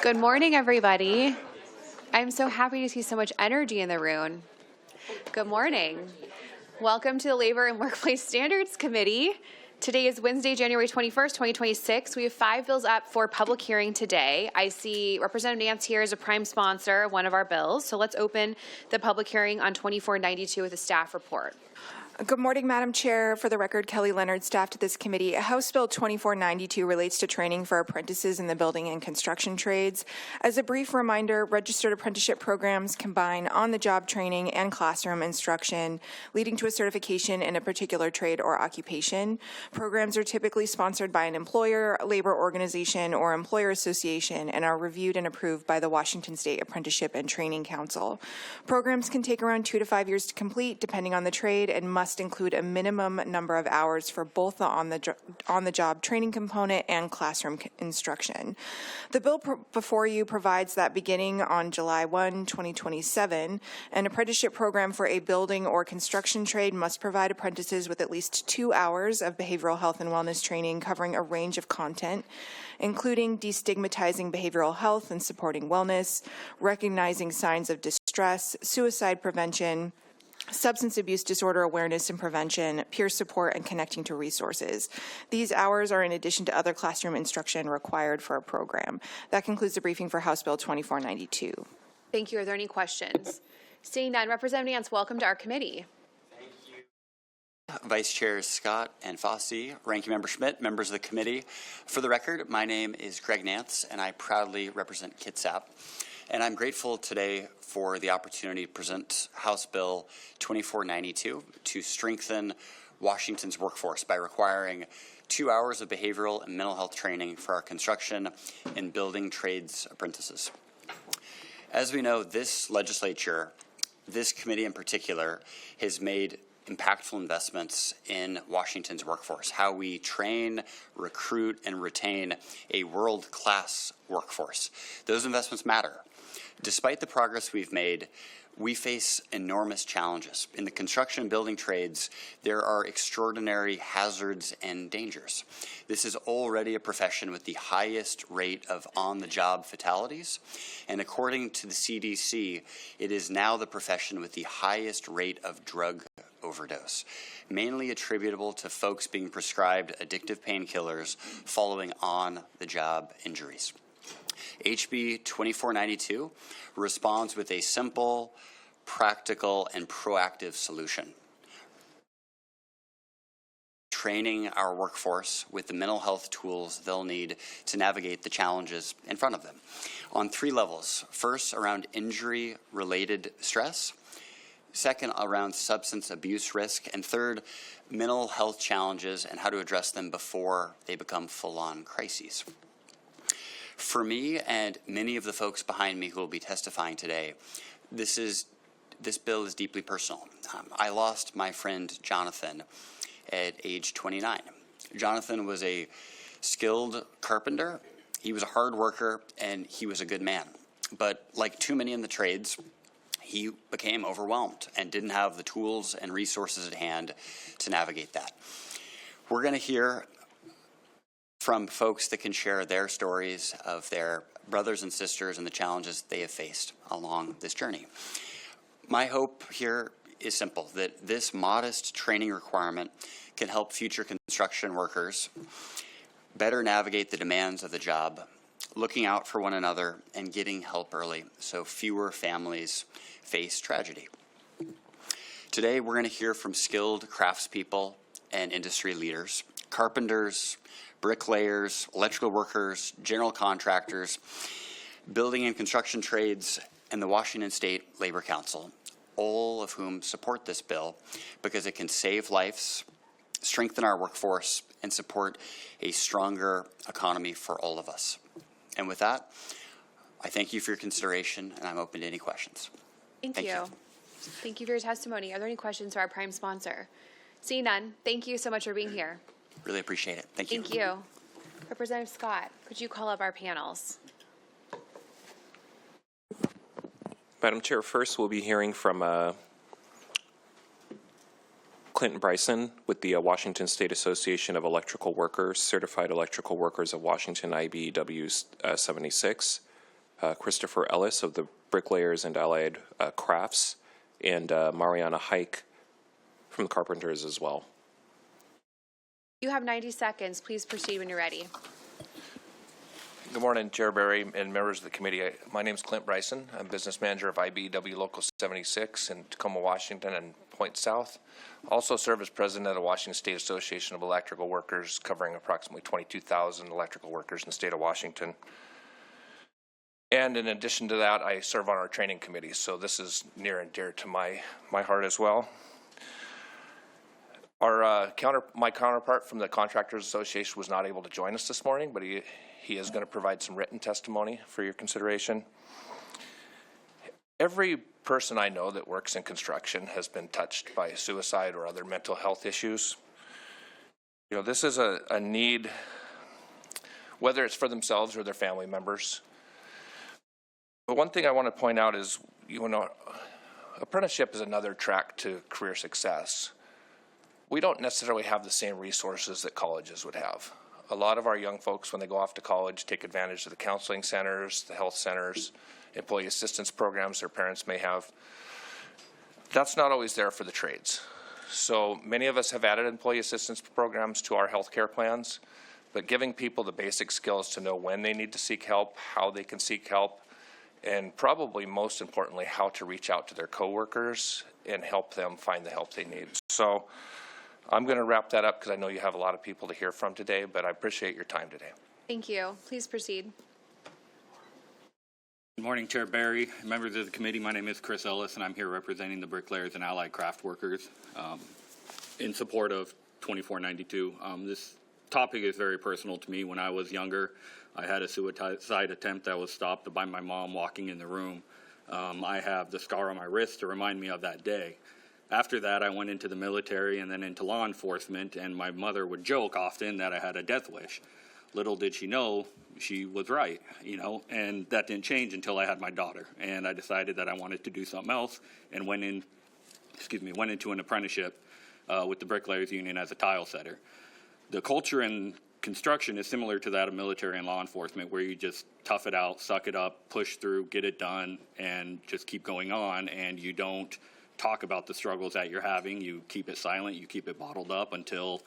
Good morning, everybody. I'm so happy to see so much energy in the room. Good morning. Welcome to the Labor and Workplace Standards Committee. Today is Wednesday, January 21st, 2026. We have 5 bills up for public hearing today. I see Representative Nance here as a prime sponsor of one of our bills. So let's open the public hearing on 2492 with a staff report. Good morning, Madam Chair. For the record, Kelly Leonard, staff to this committee. House Bill 2492 relates to training for apprentices in the building and construction trades. As a brief reminder, registered apprenticeship programs combine on-the-job training and classroom instruction, leading to a certification in a particular trade or occupation. Programs are typically sponsored by an employer, labor organization, or employer association and are reviewed and approved by the Washington State Apprenticeship and Training Council. Programs can take around 2 to 5 years to complete, depending on the trade, and must include a minimum number of hours for both the on-the-job training component and classroom instruction. The bill before you provides that beginning on July 1, 2027, an apprenticeship program for a building or construction trade must provide apprentices with at least 2 hours of behavioral health and wellness training covering a range of content, including destigmatizing behavioral health and supporting wellness, recognizing signs of distress, suicide prevention, substance abuse disorder awareness and prevention, peer support, and connecting to resources. These hours are in addition to other classroom instruction required for a program. That concludes the briefing for House Bill 2492. Thank you. Are there any questions? Seeing none, Representative Nance, welcome to our committee. Thank you. Vice Chairs Scott and Fossey, Ranking Member Schmidt, members of the committee. For the record, my name is Greg Nance, and I proudly represent Kitsap. And I'm grateful today for the opportunity to present House Bill 2492 to strengthen Washington's workforce by requiring 2 hours of behavioral and mental health training for our construction and building trades apprentices. As we know, this legislature, this committee in particular, has made impactful investments in Washington's workforce, how we train, recruit, and retain a world-class workforce. Those investments matter. Despite the progress we've made, we face enormous challenges. In the construction and building trades, there are extraordinary hazards and dangers. This is already a profession with the highest rate of on-the-job fatalities, and according to the CDC, it is now the profession with the highest rate of drug overdose, mainly attributable to folks being prescribed addictive painkillers following on-the-job injuries. HB 2492 responds with a simple, practical, and proactive solution. Training our workforce with the mental health tools they'll need to navigate the challenges in front of them on 3 levels. First, around injury-related stress. Second, around substance abuse risk. And third, mental health challenges and how to address them before they become full-on crises. For me and many of the folks behind me who will be testifying today, this bill is deeply personal. I lost my friend Jonathan at age 29. Jonathan was a skilled carpenter. He was a hard worker and he was a good man. But like too many in the trades, he became overwhelmed and didn't have the tools and resources at hand to navigate that. We're going to hear from folks that can share their stories of their brothers and sisters and the challenges they have faced along this journey. My hope here is simple, that this modest training requirement can help future construction workers better navigate the demands of the job, looking out for one another and getting help early so fewer families face tragedy. Today, we're going to hear from skilled craftspeople and industry leaders, carpenters, bricklayers, electrical workers, general contractors, building and construction trades, and the Washington State Labor Council, all of whom support this bill because it can save lives, strengthen our workforce, and support a stronger economy for all of us. And with that, I thank you for your consideration, and I'm open to any questions. Thank you. Thank you for your testimony. Are there any questions for our prime sponsor? Seeing none, thank you so much for being here. Really appreciate it. Thank you. Thank you. Representative Scott, could you call up our panels? Madam Chair, first we'll be hearing from Clinton Bryson with the Washington State Association of Electrical Workers, Certified Electrical Workers of Washington, IBEW 76. Christopher Ellis of the Bricklayers and Allied Crafts, and Mariana Hike from the Carpenters as well. You have 90 seconds. Please proceed when you're ready. Good morning, Chair Barry and members of the committee. My name is Clint Bryson. I'm business manager of IBEW Local 76 in Tacoma, Washington and Point South. Also serve as president of the Washington State Association of Electrical Workers, covering approximately 22,000 electrical workers in the state of Washington. And in addition to that, I serve on our training committee, so this is near and dear to my heart as well. My counterpart from the Contractors Association was not able to join us this morning, but he is going to provide some written testimony for your consideration. Every person I know that works in construction has been touched by suicide or other mental health issues. You know, this is a need, whether it's for themselves or their family members. But one thing I want to point out is, you know, apprenticeship is another track to career success. We don't necessarily have the same resources that colleges would have. A lot of our young folks, when they go off to college, take advantage of the counseling centers, the health centers, employee assistance programs their parents may have. That's not always there for the trades. So many of us have added employee assistance programs to our healthcare plans, but giving people the basic skills to know when they need to seek help, how they can seek help, and probably most importantly, how to reach out to their coworkers and help them find the help they need. So I'm going to wrap that up because I know you have a lot of people to hear from today, but I appreciate your time today. Thank you. Please proceed. Good morning, Chair Barry, members of the committee. My name is Chris Ellis, and I'm here representing the Bricklayers and Allied Craft Workers in support of 2492. This topic is very personal to me. When I was younger, I had a suicide attempt that was stopped by my mom walking in the room. I have the scar on my wrist to remind me of that day. After that, I went into the military and then into law enforcement, and my mother would joke often that I had a death wish. Little did she know, she was right, you know, and that didn't change until I had my daughter. And I decided that I wanted to do something else and went into an apprenticeship with the Bricklayers Union as a tile setter. The culture in construction is similar to that of military and law enforcement, where you just tough it out, suck it up, push through, get it done, and just keep going on, and you don't talk about the struggles that you're having. You keep it silent, you keep it bottled up until,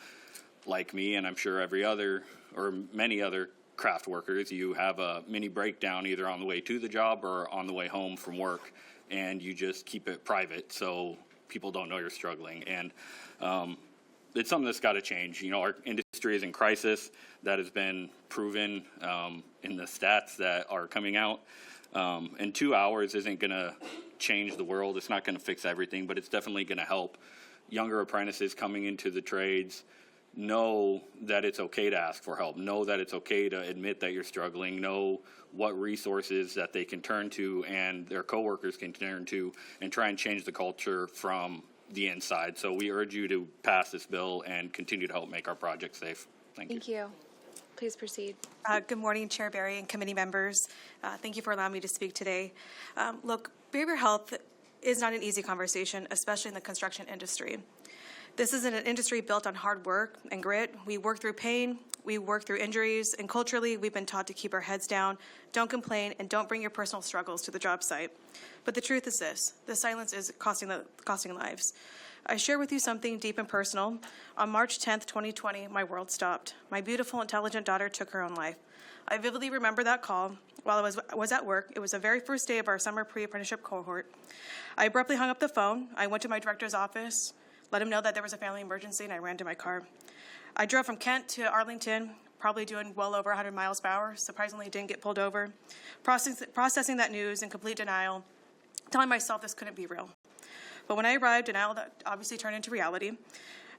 like me, and I'm sure every other or many other craft workers, you have a mini breakdown either on the way to the job or on the way home from work, and you just keep it private so people don't know you're struggling. And it's something that's got to change. You know, our industry is in crisis. That has been proven in the stats that are coming out. And 2 hours isn't going to change the world. It's not going to fix everything, but it's definitely going to help younger apprentices coming into the trades know that it's okay to ask for help, know that it's okay to admit that you're struggling, know what resources that they can turn to and their coworkers can turn to, and try and change the culture from the inside. So we urge you to pass this bill and continue to help make our project safe. Thank you. Thank you. Please proceed. Good morning, Chair Barry and committee members. Thank you for allowing me to speak today. Look, behavioral health is not an easy conversation, especially in the construction industry. This is an industry built on hard work and grit. We work through pain, we work through injuries, and culturally we've been taught to keep our heads down, don't complain, and don't bring your personal struggles to the job site. But the truth is this: the silence is costing lives. I share with you something deep and personal. On March 10th, 2020, my world stopped. My beautiful, intelligent daughter took her own life. I vividly remember that call while I was at work. It was the very first day of our summer pre-apprenticeship cohort. I abruptly hung up the phone. I went to my director's office, let him know that there was a family emergency, and I ran to my car. I drove from Kent to Arlington, probably doing well over 100 miles per hour. Surprisingly, didn't get pulled over. Processing that news in complete denial, telling myself this couldn't be real. But when I arrived, denial that obviously turned into reality.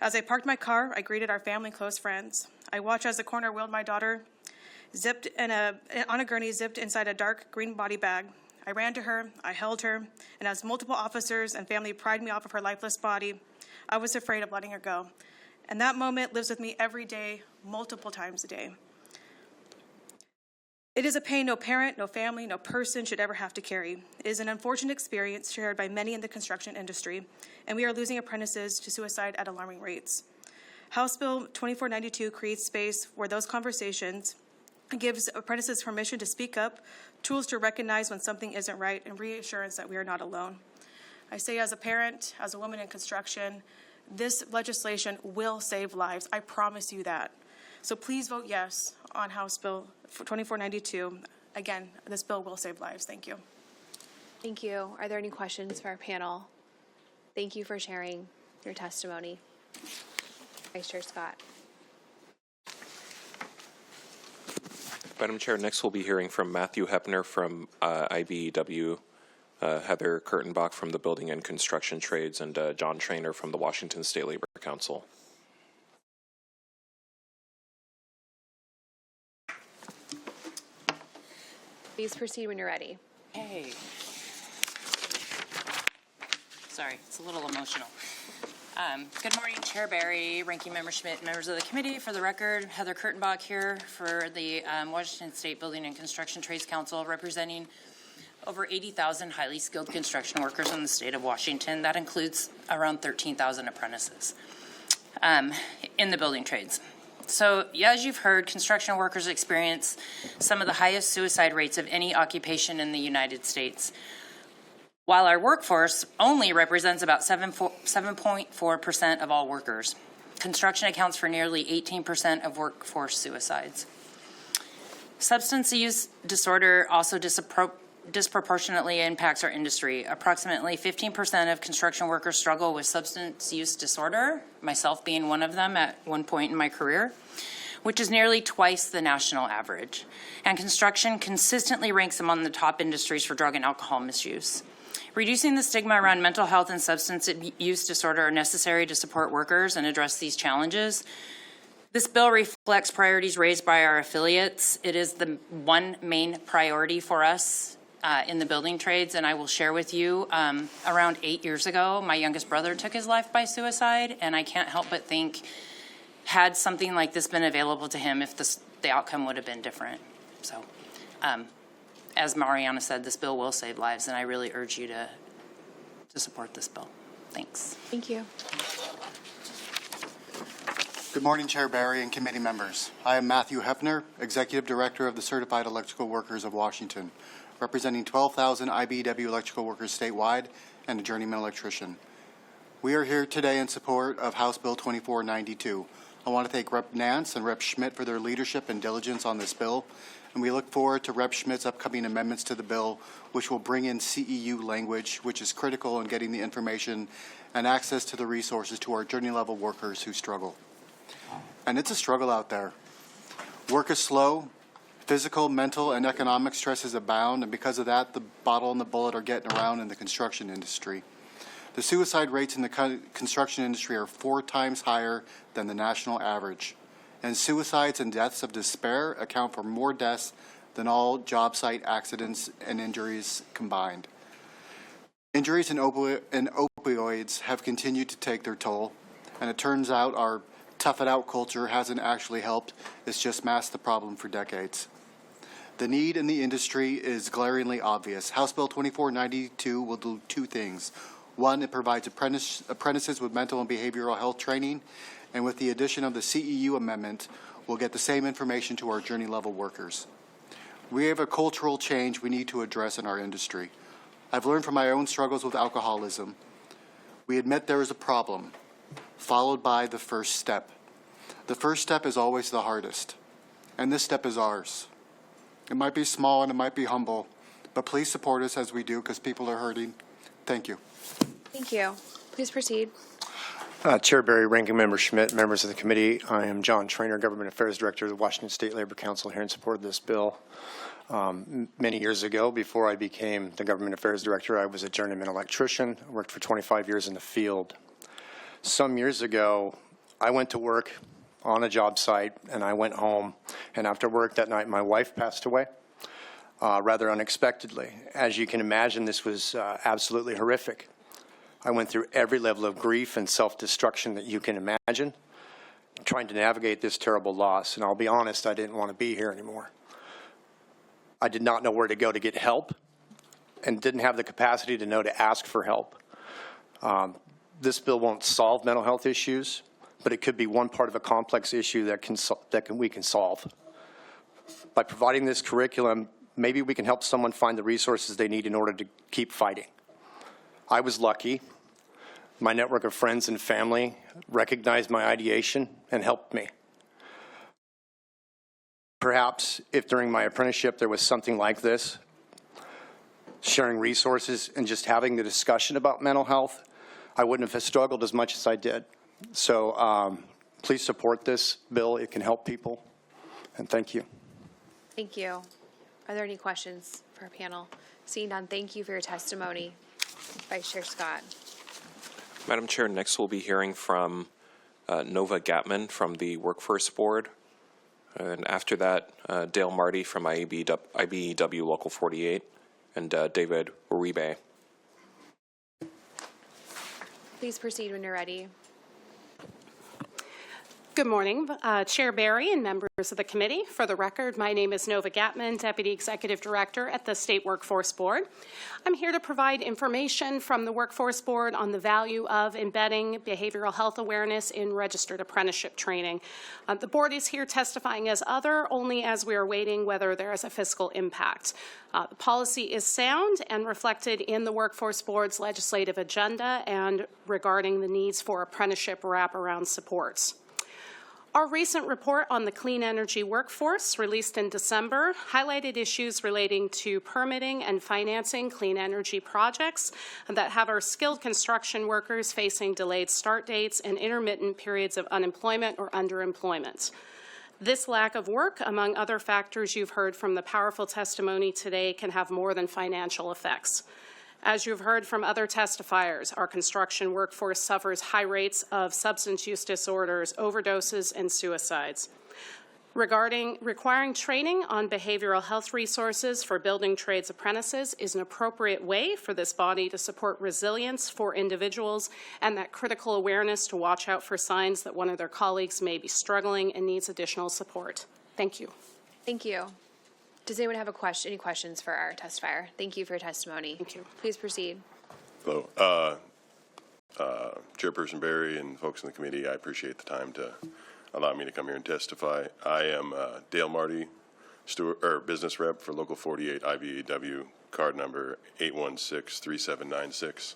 As I parked my car, I greeted our family and close friends. I watched as the coroner wheeled my daughter, on a gurney, zipped inside a dark green body bag. I ran to her, I held her, and as multiple officers and family pried me off of her lifeless body, I was afraid of letting her go. And that moment lives with me every day, multiple times a day. It is a pain no parent, no family, no person should ever have to carry. It is an unfortunate experience shared by many in the construction industry, and we are losing apprentices to suicide at alarming rates. House Bill 2492 creates space where those conversations gives apprentices permission to speak up, tools to recognize when something isn't right, and reassurance that we are not alone. I say as a parent, as a woman in construction, this legislation will save lives. I promise you that. So please vote yes on House Bill 2492. Again, this bill will save lives. Thank you. Thank you. Are there any questions for our panel? Thank you for sharing your testimony. Vice Chair Scott. Madam Chair, next we'll be hearing from Matthew Hepner from IBEW, Heather Kurtenbach from the Building and Construction Trades, and John Trainer from the Washington State Labor Council. Please proceed when you're ready. Hey. Sorry, it's a little emotional. Good morning, Chair Barry, Ranking Member Schmidt, members of the committee. For the record, Heather Kurtenbach here for the Washington State Building and Construction Trades Council, representing over 80,000 highly skilled construction workers in the state of Washington. That includes around 13,000 apprentices in the building trades. So, as you've heard, construction workers experience some of the highest suicide rates of any occupation in the United States. While our workforce only represents about 7.4% of all workers, construction accounts for nearly 18% of workforce suicides. Substance use disorder also disproportionately impacts our industry. Approximately 15% of construction workers struggle with substance use disorder, myself being one of them at one point in my career, which is nearly twice the national average. And construction consistently ranks among the top industries for drug and alcohol misuse. Reducing the stigma around mental health and substance use disorder are necessary to support workers and address these challenges. This bill reflects priorities raised by our affiliates. It is the one main priority for us in the building trades, and I will share with you, around 8 years ago, my youngest brother took his life by suicide, and I can't help but think, had something like this been available to him, if the outcome would have been different. So, as Mariana said, this bill will save lives, and I really urge you to support this bill. Thanks. Thank you. Good morning, Chair Barry and committee members. I am Matthew Hepner, Executive Director of the Certified Electrical Workers of Washington, representing 12,000 IBEW electrical workers statewide and a journeyman electrician. We are here today in support of House Bill 2492. I want to thank Rep. Nance and Rep. Schmidt for their leadership and diligence on this bill, and we look forward to Rep. Schmidt's upcoming amendments to the bill, which will bring in CEU language, which is critical in getting the information and access to the resources to our journey-level workers who struggle. And it's a struggle out there. Work is slow. Physical, mental, and economic stresses abound, and because of that, the bottle and the bullet are getting around in the construction industry. The suicide rates in the construction industry are 4 times higher than the national average. And suicides and deaths of despair account for more deaths than all job site accidents and injuries combined. Injuries and opioids have continued to take their toll, and it turns out our tough it out culture hasn't actually helped. It's just masked the problem for decades. The need in the industry is glaringly obvious. House Bill 2492 will do 2 things. 1, it provides apprentices with mental and behavioral health training, and with the addition of the CEU amendment, we'll get the same information to our journey-level workers. We have a cultural change we need to address in our industry. I've learned from my own struggles with alcoholism. We admit there is a problem, followed by the first step. The first step is always the hardest, and this step is ours. It might be small and it might be humble, but please support us as we do, because people are hurting. Thank you. Thank you. Please proceed. Chair Barry, Ranking Member Schmidt, members of the committee, I am John Trainer, Government Affairs Director of the Washington State Labor Council, here in support of this bill. Many years ago, before I became the Government Affairs Director, I was a journeyman electrician. I worked for 25 years in the field. Some years ago, I went to work on a job site, and I went home, and after work that night, my wife passed away, rather unexpectedly. As you can imagine, this was absolutely horrific. I went through every level of grief and self-destruction that you can imagine, trying to navigate this terrible loss, and I'll be honest, I didn't want to be here anymore. I did not know where to go to get help, and didn't have the capacity to know to ask for help. This bill won't solve mental health issues, but it could be one part of a complex issue that we can solve. By providing this curriculum, maybe we can help someone find the resources they need in order to keep fighting. I was lucky. My network of friends and family recognized my ideation and helped me. Perhaps if during my apprenticeship there was something like this, sharing resources and just having the discussion about mental health, I wouldn't have struggled as much as I did. So please support this bill. It can help people. And thank you. Thank you. Are there any questions for our panel? Seeing none, thank you for your testimony. Vice Chair Scott. Madam Chair, next we'll be hearing from Nova Gatman from the Workforce Board. And after that, Dale Marty from IBEW Local 48 and David Uribe. Please proceed when you're ready. Good morning, Chair Barry and members of the committee. For the record, my name is Nova Gatman, Deputy Executive Director at the State Workforce Board. I'm here to provide information from the Workforce Board on the value of embedding behavioral health awareness in registered apprenticeship training. The board is here testifying as other only as we are waiting whether there is a fiscal impact. The policy is sound and reflected in the Workforce Board's legislative agenda and regarding the needs for apprenticeship wraparound supports. Our recent report on the clean energy workforce, released in December, highlighted issues relating to permitting and financing clean energy projects that have our skilled construction workers facing delayed start dates and intermittent periods of unemployment or underemployment. This lack of work, among other factors you've heard from the powerful testimony today, can have more than financial effects. As you've heard from other testifiers, our construction workforce suffers high rates of substance use disorders, overdoses, and suicides. Regarding requiring training on behavioral health resources for building trades apprentices is an appropriate way for this body to support resilience for individuals and that critical awareness to watch out for signs that one of their colleagues may be struggling and needs additional support. Thank you. Thank you. Does anyone have any questions for our testifier? Thank you for your testimony. Thank you. Please proceed. Hello. Chairperson Barry and folks in the committee, I appreciate the time to allow me to come here and testify. I am Dale Marty, business rep for Local 48 IBEW, card number 8163796.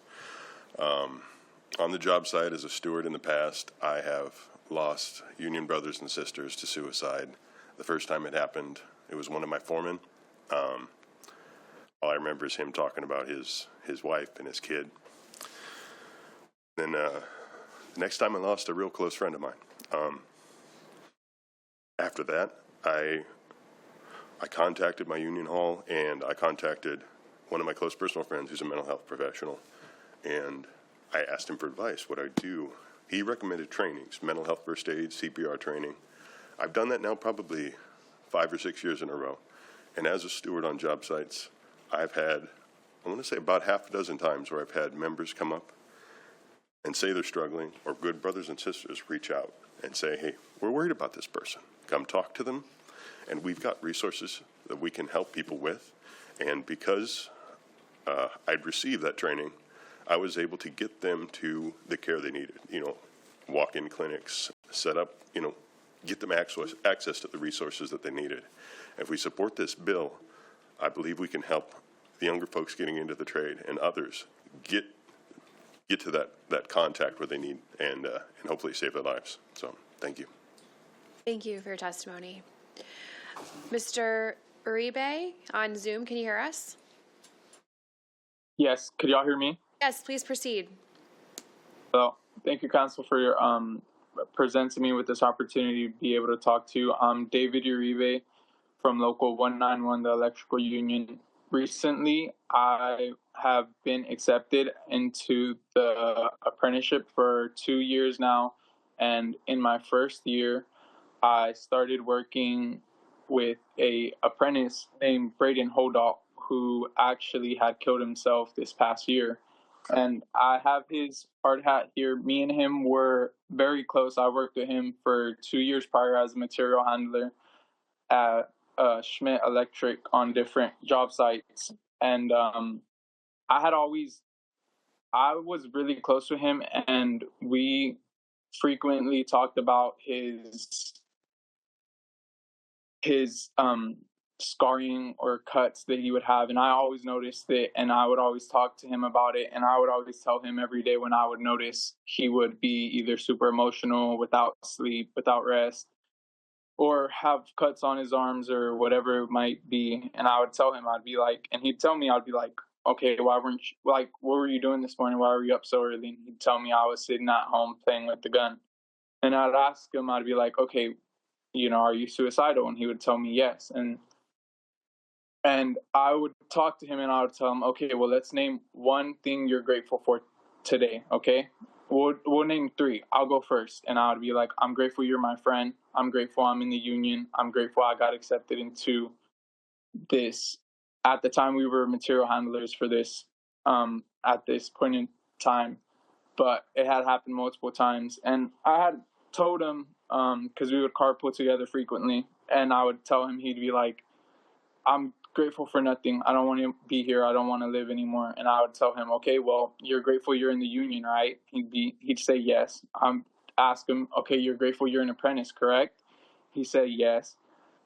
On the job site as a steward in the past, I have lost union brothers and sisters to suicide. The first time it happened, it was one of my foremen. All I remember is him talking about his wife and his kid. Then the next time I lost a real close friend of mine. After that, I contacted my union hall and I contacted one of my close personal friends who's a mental health professional. And I asked him for advice, what I do. He recommended trainings, mental health first aid, CPR training. I've done that now probably 5 or 6 years in a row. And as a steward on job sites, I've had, I want to say about half a dozen times where I've had members come up and say they're struggling, or good brothers and sisters reach out and say, hey, we're worried about this person. Come talk to them. And we've got resources that we can help people with. And because I'd received that training, I was able to get them to the care they needed. Walk-in clinics, set up, get them access to the resources that they needed. If we support this bill, I believe we can help the younger folks getting into the trade and others get to that contact where they need and hopefully save their lives. So thank you. Thank you for your testimony. Mr. Uribe on Zoom, can you hear us? Yes, could y'all hear me? Yes, please proceed. So, thank you, Council, for your presenting me with this opportunity to be able to talk to you. I'm David Uribe from Local 191, the Electrical Union. Recently, I have been accepted into the apprenticeship for 2 years now, and in my first year, I started working with a apprentice named Braden Hodahl, who actually had killed himself this past year. And I have his hard hat here. Me and him were very close. I worked with him for 2 years prior as a material handler at Schmidt Electric on different job sites. And I was really close to him, and we frequently talked about his his scarring or cuts that he would have, and I always noticed it, and I would always talk to him about it, and I would always tell him every day when I would notice he would be either super emotional, without sleep, without rest, or have cuts on his arms or whatever it might be. And I would tell him, I'd be like, and he'd tell me, I'd be like, okay, why weren't you, like, what were you doing this morning? Why were you up so early? And he'd tell me I was sitting at home playing with the gun. And I'd ask him, I'd be like, okay, you know, are you suicidal? And he would tell me yes. And I would talk to him and I would tell him, okay, well, let's name one thing you're grateful for today, okay? We'll name three. I'll go first. And I would be like, I'm grateful you're my friend. I'm grateful I'm in the union. I'm grateful I got accepted into this. At the time, we were material handlers for this at this point in time. But it had happened multiple times. And I had told him, because we would carpool together frequently, and I would tell him, he'd be like, I'm grateful for nothing. I don't want to be here. I don't want to live anymore. And I would tell him, okay, well, you're grateful you're in the union, right? He'd say yes. Ask him, okay, you're grateful you're an apprentice, correct? He said yes.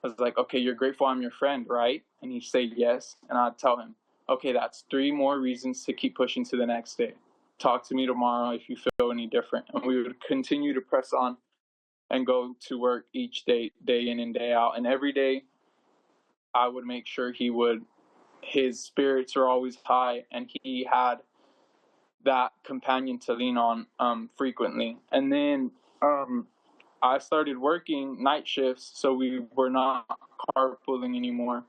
I was like, okay, you're grateful I'm your friend, right? And he'd say yes. And I'd tell him, okay, that's 3 more reasons to keep pushing to the next day. Talk to me tomorrow if you feel any different. And we would continue to press on and go to work each day, day in and day out. And every day I would make sure his spirits are always high, and he had that companion to lean on frequently. And then I started working night shifts, so we were not carpooling anymore.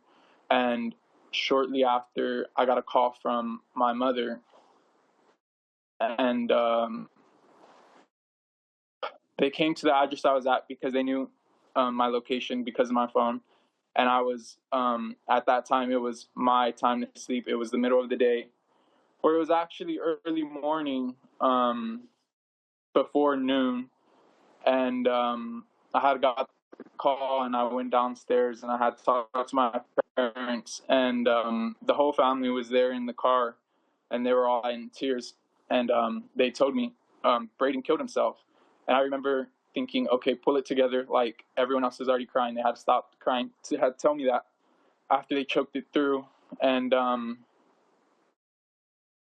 And shortly after, I got a call from my mother, and they came to the address I was at because they knew my location because of my phone. And I was, at that time, it was my time to sleep. It was the middle of the day, or it was actually early morning, before noon. And I had got the call, and I went downstairs, and I had talked to my parents, and the whole family was there in the car, and they were all in tears. And they told me Braden killed himself. And I remember thinking, okay, pull it together. Like, everyone else is already crying. They had to stop crying to tell me that after they choked it through. And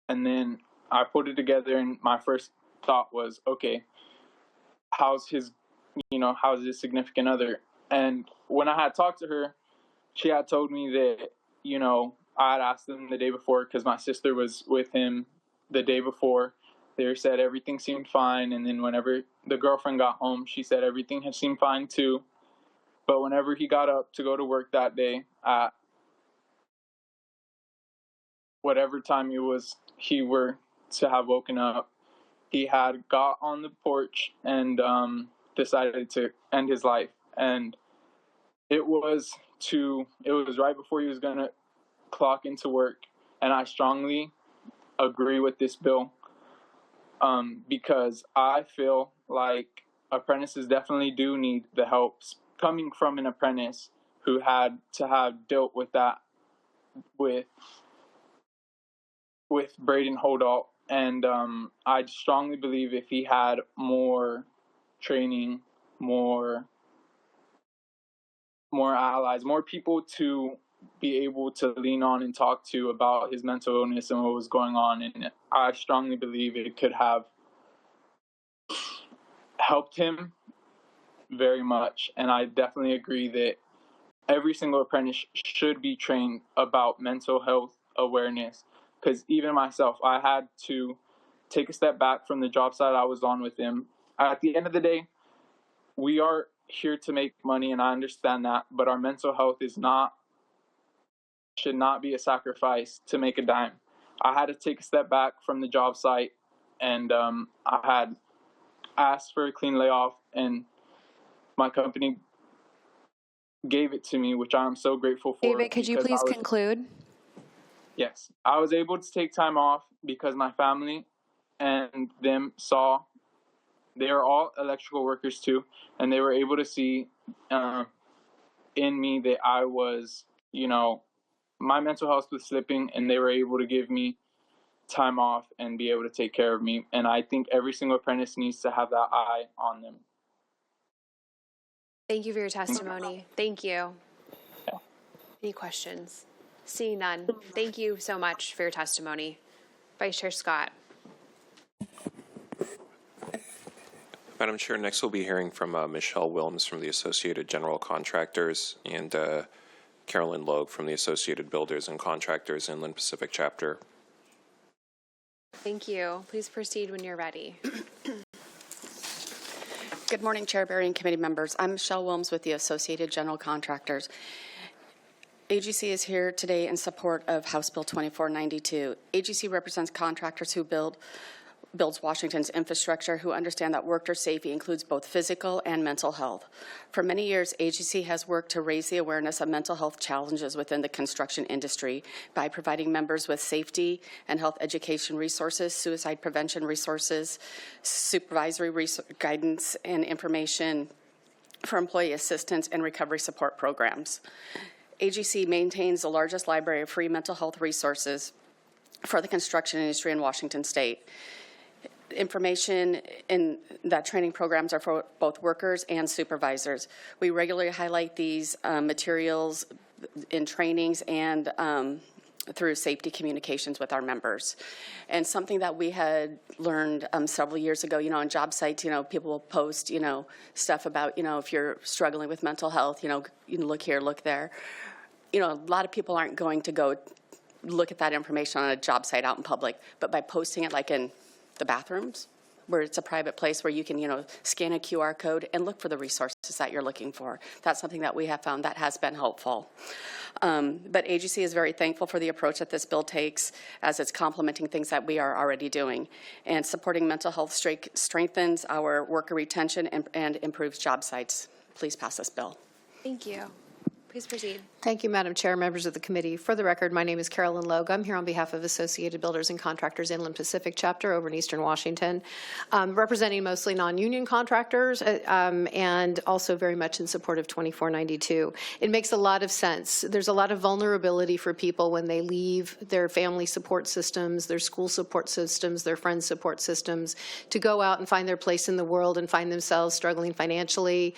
then I put it together, and my first thought was, okay, how's his significant other? And when I had talked to her, she had told me that, I had asked them the day before, because my sister was with him the day before. They said everything seemed fine, and then whenever the girlfriend got home, she said everything had seemed fine too. But whenever he got up to go to work that day, at whatever time he were to have woken up, he had got on the porch and decided to end his life. And it was right before he was going to clock into work. And I strongly agree with this bill, because I feel like apprentices definitely do need the help coming from an apprentice who had to have dealt with that with Braden Holdall. And I strongly believe if he had more training, more allies, more people to be able to lean on and talk to about his mental illness and what was going on, and I strongly believe it could have helped him very much. And I definitely agree that every single apprentice should be trained about mental health awareness, because even myself, I had to take a step back from the job site I was on with him. At the end of the day, we are here to make money, and I understand that, but our mental health should not be a sacrifice to make a dime. I had to take a step back from the job site, and I had asked for a clean layoff, and my company gave it to me, which I'm so grateful for. David, could you please conclude? Yes. I was able to take time off because my family and them saw, they are all electrical workers too, and they were able to see in me that I was, my mental health was slipping, and they were able to give me time off and be able to take care of me. And I think every single apprentice needs to have that eye on them. Thank you for your testimony. Thank you. Any questions? Seeing none, thank you so much for your testimony. Vice Chair Scott. Madam Chair, next we'll be hearing from Michelle Wilms from the Associated General Contractors and Carolyn Logue from the Associated Builders and Contractors Inland Pacific Chapter. Thank you. Please proceed when you're ready. Good morning, Chair Barry and committee members. I'm Michelle Wilms with the Associated General Contractors. AGC is here today in support of House Bill 2492. AGC represents contractors who builds Washington's infrastructure, who understand that worker safety includes both physical and mental health. For many years, AGC has worked to raise the awareness of mental health challenges within the construction industry by providing members with safety and health education resources, suicide prevention resources, supervisory guidance, and information for employee assistance and recovery support programs. AGC maintains the largest library of free mental health resources for the construction industry in Washington state. Information in that training programs are for both workers and supervisors. We regularly highlight these materials in trainings and through safety communications with our members. And something that we had learned several years ago, on job sites, people will post, stuff about, if you're struggling with mental health, you look here, look there. A lot of people aren't going to go look at that information on a job site out in public, but by posting it like in the bathrooms, where it's a private place where you can, scan a QR code and look for the resources that you're looking for. That's something that we have found that has been helpful. But AGC is very thankful for the approach that this bill takes, as it's complementing things that we are already doing. And supporting mental health strengthens our worker retention and improves job sites. Please pass this bill. Thank you. Please proceed. Thank you, Madam Chair, members of the committee. For the record, my name is Carolyn Logue. I'm here on behalf of Associated Builders and Contractors Inland Pacific Chapter over in Eastern Washington, representing mostly non-union contractors and also very much in support of 2492. It makes a lot of sense. There's a lot of vulnerability for people when they leave their family support systems, their school support systems, their friends support systems, to go out and find their place in the world and find themselves struggling financially,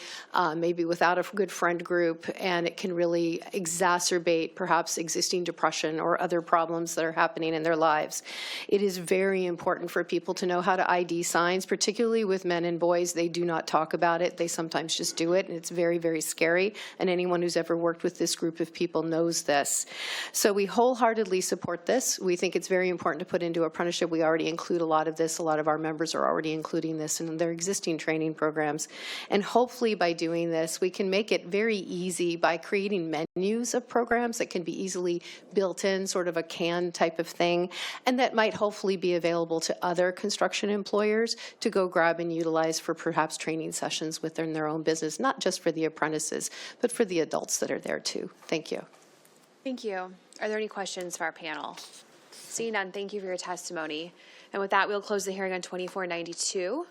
maybe without a good friend group, and it can really exacerbate perhaps existing depression or other problems that are happening in their lives. It is very important for people to know how to ID signs, particularly with men and boys. They do not talk about it. They sometimes just do it, and it's very, very scary. And anyone who's ever worked with this group of people knows this. So we wholeheartedly support this. We think it's very important to put into apprenticeship. We already include a lot of this. A lot of our members are already including this in their existing training programs. And hopefully by doing this, we can make it very easy by creating menus of programs that can be easily built in, sort of a can type of thing, and that might hopefully be available to other construction employers to go grab and utilize for perhaps training sessions within their own business, not just for the apprentices, but for the adults that are there too. Thank you. Thank you. Are there any questions for our panel? Seeing none, thank you for your testimony. And with that, we'll close the hearing on 2492.